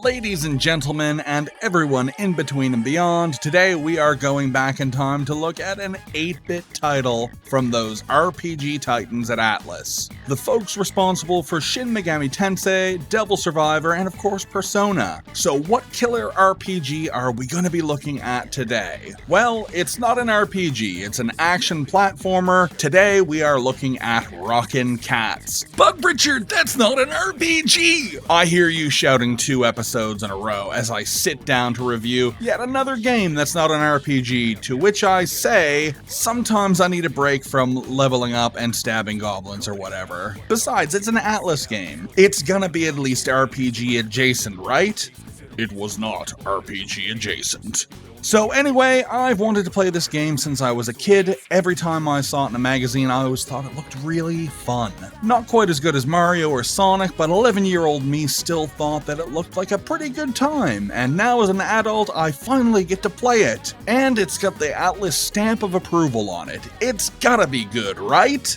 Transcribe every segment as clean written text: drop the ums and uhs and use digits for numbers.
Ladies and gentlemen, and everyone in between and beyond, today we are going back in time to look at an 8-bit title from those RPG titans at Atlus. The folks responsible for Shin Megami Tensei, Devil Survivor, and of course Persona. So what killer RPG are we going to be looking at today? Well, it's not an RPG, it's an action platformer. Today we are looking at Rockin Kats. But Richard, that's not an RPG! I hear you shouting 2 episodes in a row as I sit down to review yet another game that's not an RPG, to which I say, sometimes I need a break from leveling up and stabbing goblins or whatever. Besides, it's an Atlus game. It's gonna be at least RPG adjacent, right? It was not RPG adjacent. So anyway, I've wanted to play this game since I was a kid. Every time I saw it in a magazine, I always thought it looked really fun. Not quite as good as Mario or Sonic, but 11-year-old me still thought that it looked like a pretty good time. And now as an adult, I finally get to play it. And it's got the Atlus stamp of approval on it. It's gotta be good, right?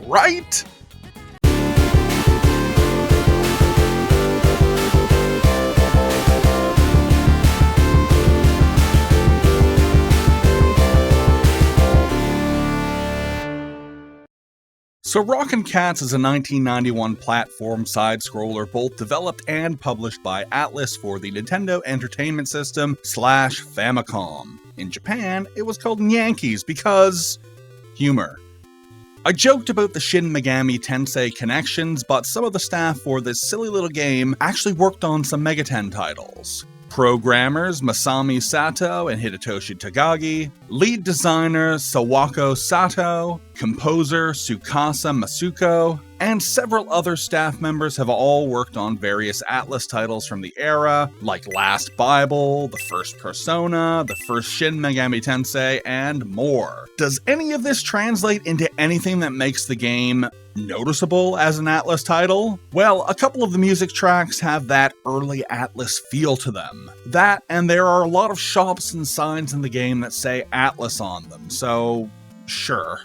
Right? So Rockin Kats is a 1991 platform side-scroller both developed and published by Atlus for the Nintendo Entertainment System / Famicom. In Japan, it was called Yankees because... humor. I joked about the Shin Megami Tensei connections, but some of the staff for this silly little game actually worked on some Mega 10 titles. Programmers Masami Sato and Hidetoshi Tagagi, lead designer Sawako Sato, composer Tsukasa Masuko, and several other staff members have all worked on various Atlus titles from the era, like Last Bible, the first Persona, the first Shin Megami Tensei, and more. Does any of this translate into anything that makes the game noticeable as an Atlus title? Well, a couple of the music tracks have that early Atlus feel to them. That, and there are a lot of shops and signs in the game that say Atlus on them, so sure.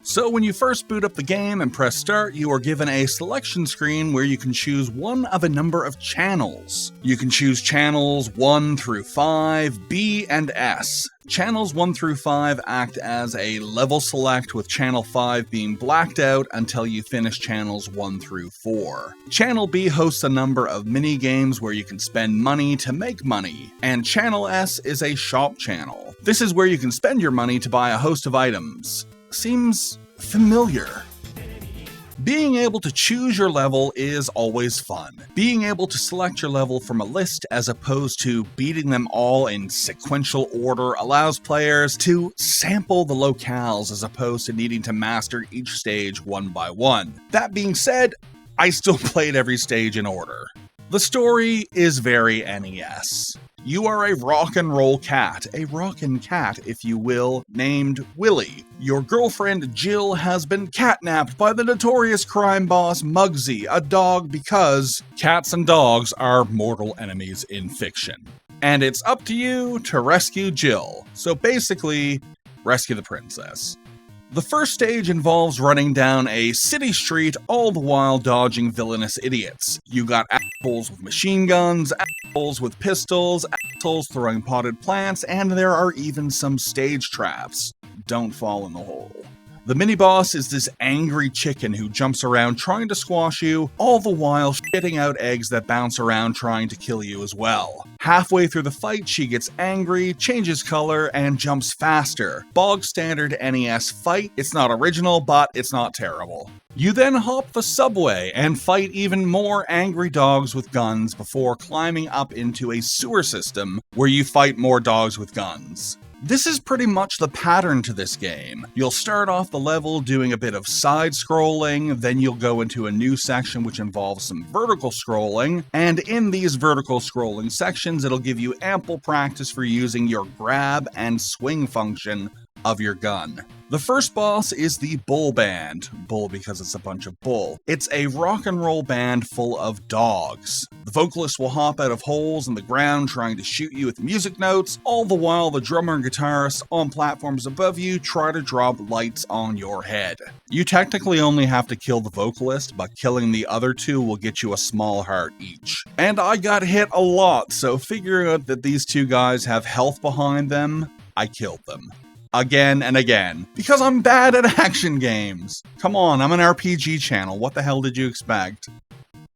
So when you first boot up the game and press start, you are given a selection screen where you can choose one of a number of channels. You can choose channels 1 through 5, B, and S. Channels 1 through 5 act as a level select, with channel 5 being blacked out until you finish channels 1 through 4. Channel B hosts a number of mini games where you can spend money to make money, and channel S is a shop channel. This is where you can spend your money to buy a host of items. Seems familiar. Being able to choose your level is always fun. Being able to select your level from a list as opposed to beating them all in sequential order allows players to sample the locales as opposed to needing to master each stage one by one. That being said, I still played every stage in order. The story is very NES. You are a rock and roll cat, a rockin' cat, if you will, named Willie. Your girlfriend Jill has been catnapped by the notorious crime boss Muggsy, a dog, because cats and dogs are mortal enemies in fiction. And it's up to you to rescue Jill. So basically, rescue the princess. The first stage involves running down a city street, all the while dodging villainous idiots. You got assholes with machine guns, assholes with pistols, assholes throwing potted plants, and there are even some stage traps. Don't fall in the hole. The mini-boss is this angry chicken who jumps around trying to squash you, all the while shitting out eggs that bounce around trying to kill you as well. Halfway through the fight, she gets angry, changes color, and jumps faster. Bog standard NES fight. It's not original, but it's not terrible. You then hop the subway and fight even more angry dogs with guns before climbing up into a sewer system where you fight more dogs with guns. This is pretty much the pattern to this game. You'll start off the level doing a bit of side-scrolling, then you'll go into a new section which involves some vertical scrolling, and in these vertical scrolling sections it'll give you ample practice for using your grab and swing function of your gun. The first boss is the Bull Band. Bull because it's a bunch of bull. It's a rock and roll band full of dogs. The vocalist will hop out of holes in the ground trying to shoot you with music notes, all the while the drummer and guitarist on platforms above you try to drop lights on your head. You technically only have to kill the vocalist, but killing the other two will get you a small heart each. And I got hit a lot, so figuring out that these two guys have health behind them, I killed them. Again and again, because I'm bad at action games. Come on, I'm an RPG channel, what the hell did you expect?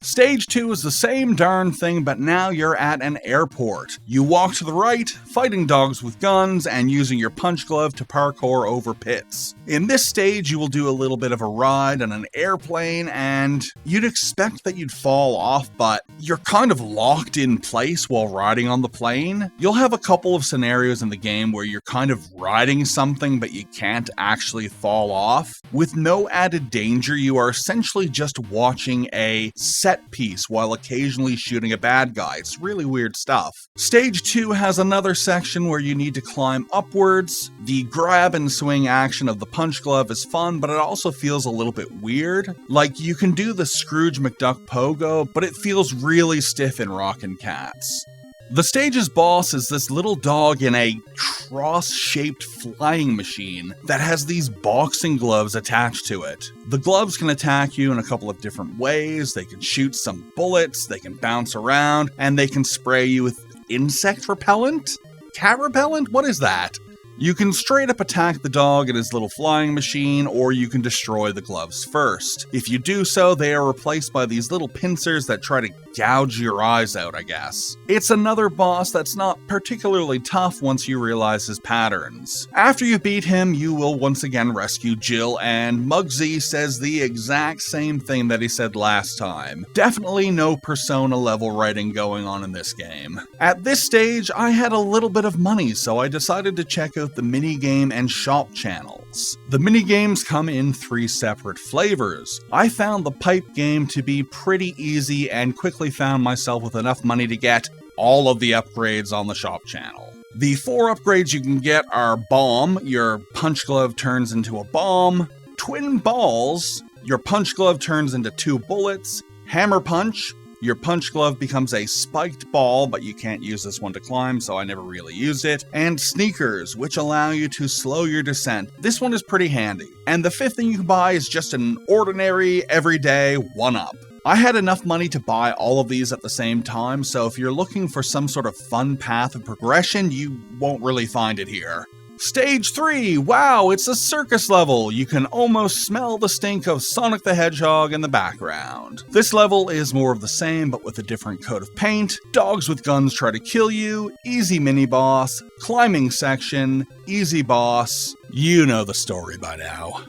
Stage 2 is the same darn thing, but now you're at an airport. You walk to the right, fighting dogs with guns, and using your punch glove to parkour over pits. In this stage, you will do a little bit of a ride on an airplane, and you'd expect that you'd fall off, but you're kind of locked in place while riding on the plane. You'll have a couple of scenarios in the game where you're kind of riding something, but you can't actually fall off. With no added danger, you are essentially just watching a set piece while occasionally shooting a bad guy. It's really weird stuff. Stage 2 has another section where you need to climb upwards. The grab and swing action of the punch glove is fun, but it also feels a little bit weird. Like, you can do the Scrooge McDuck pogo, but it feels really stiff in Rockin Kats. The stage's boss is this little dog in a cross-shaped flying machine that has these boxing gloves attached to it. The gloves can attack you in a couple of different ways. They can shoot some bullets, they can bounce around, and they can spray you with insect repellent? Cat repellent? What is that? You can straight up attack the dog in his little flying machine, or you can destroy the gloves first. If you do so, they are replaced by these little pincers that try to gouge your eyes out, I guess. It's another boss that's not particularly tough once you realize his patterns. After you beat him, you will once again rescue Jill, and Muggsy says the exact same thing that he said last time. Definitely no Persona level writing going on in this game. At this stage, I had a little bit of money, so I decided to check out the minigame and shop channels. The minigames come in 3 separate flavors. I found the pipe game to be pretty easy and quickly found myself with enough money to get all of the upgrades on the shop channel. The 4 upgrades you can get are Bomb, your punch glove turns into a bomb; Twin Balls, your punch glove turns into 2 bullets; Hammer Punch, your punch glove becomes a spiked ball, but you can't use this one to climb, so I never really used it; and Sneakers, which allow you to slow your descent. This one is pretty handy. And the 5th thing you can buy is just an ordinary, everyday 1-up. I had enough money to buy all of these at the same time, so if you're looking for some sort of fun path of progression, you won't really find it here. Stage 3! Wow, it's a circus level! You can almost smell the stink of Sonic the Hedgehog in the background. This level is more of the same, but with a different coat of paint. Dogs with guns try to kill you, easy mini-boss, climbing section, easy boss. You know the story by now.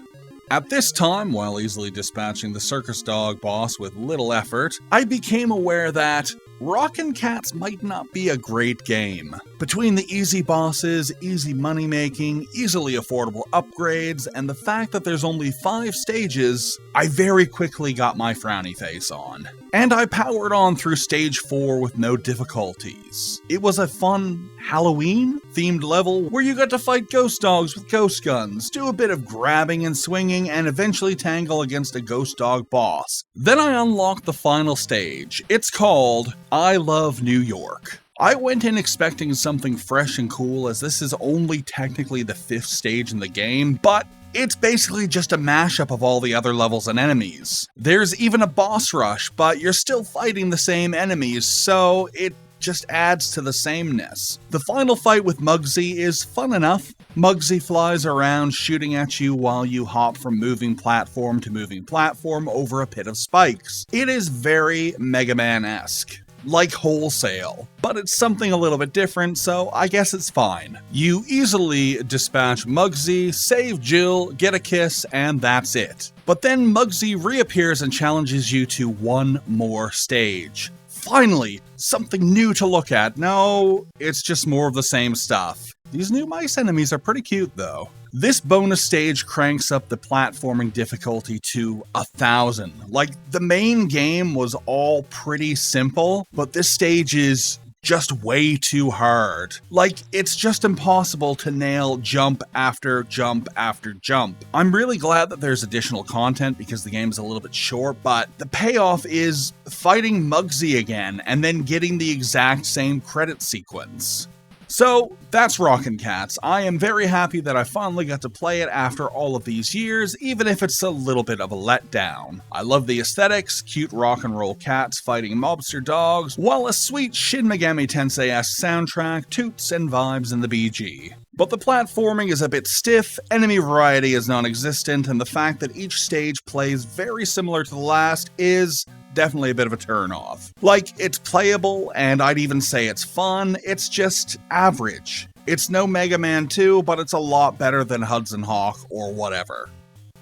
At this time, while easily dispatching the circus dog boss with little effort, I became aware that Rockin Kats might not be a great game. Between the easy bosses, easy money making, easily affordable upgrades, and the fact that there's only 5 stages, I very quickly got my frowny face on. And I powered on through stage 4 with no difficulties. It was a fun Halloween-themed level where you got to fight ghost dogs with ghost guns, do a bit of grabbing and swinging, and eventually tangle against a ghost dog boss. Then I unlocked the final stage. It's called I Love New York. I went in expecting something fresh and cool, as this is only technically the 5th stage in the game, but it's basically just a mashup of all the other levels and enemies. There's even a boss rush, but you're still fighting the same enemies, so it just adds to the sameness. The final fight with Muggsy is fun enough. Muggsy flies around shooting at you while you hop from moving platform to moving platform over a pit of spikes. It is very Mega Man-esque. Like Wholesale, but it's something a little bit different, so I guess it's fine. You easily dispatch Muggsy, save Jill, get a kiss, and that's it. But then Muggsy reappears and challenges you to one more stage. Finally, something new to look at. No, it's just more of the same stuff. These new mice enemies are pretty cute, though. This bonus stage cranks up the platforming difficulty to 1,000. Like, the main game was all pretty simple, but this stage is just way too hard. Like, it's just impossible to nail jump after jump after jump. I'm really glad that there's additional content because the game's a little bit short, but the payoff is fighting Muggsy again and then getting the exact same credit sequence. So, that's Rockin Kats. I am very happy that I finally got to play it after all of these years, even if it's a little bit of a letdown. I love the aesthetics, cute rock and roll cats fighting mobster dogs, while a sweet Shin Megami Tensei-esque soundtrack toots and vibes in the BG. But the platforming is a bit stiff, enemy variety is non-existent, and the fact that each stage plays very similar to the last is definitely a bit of a turn-off. Like, it's playable, and I'd even say it's fun, it's just average. It's no Mega Man 2, but it's a lot better than Hudson Hawk or whatever.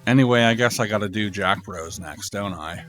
Anyway, I guess I gotta do Jack Bros next, don't I?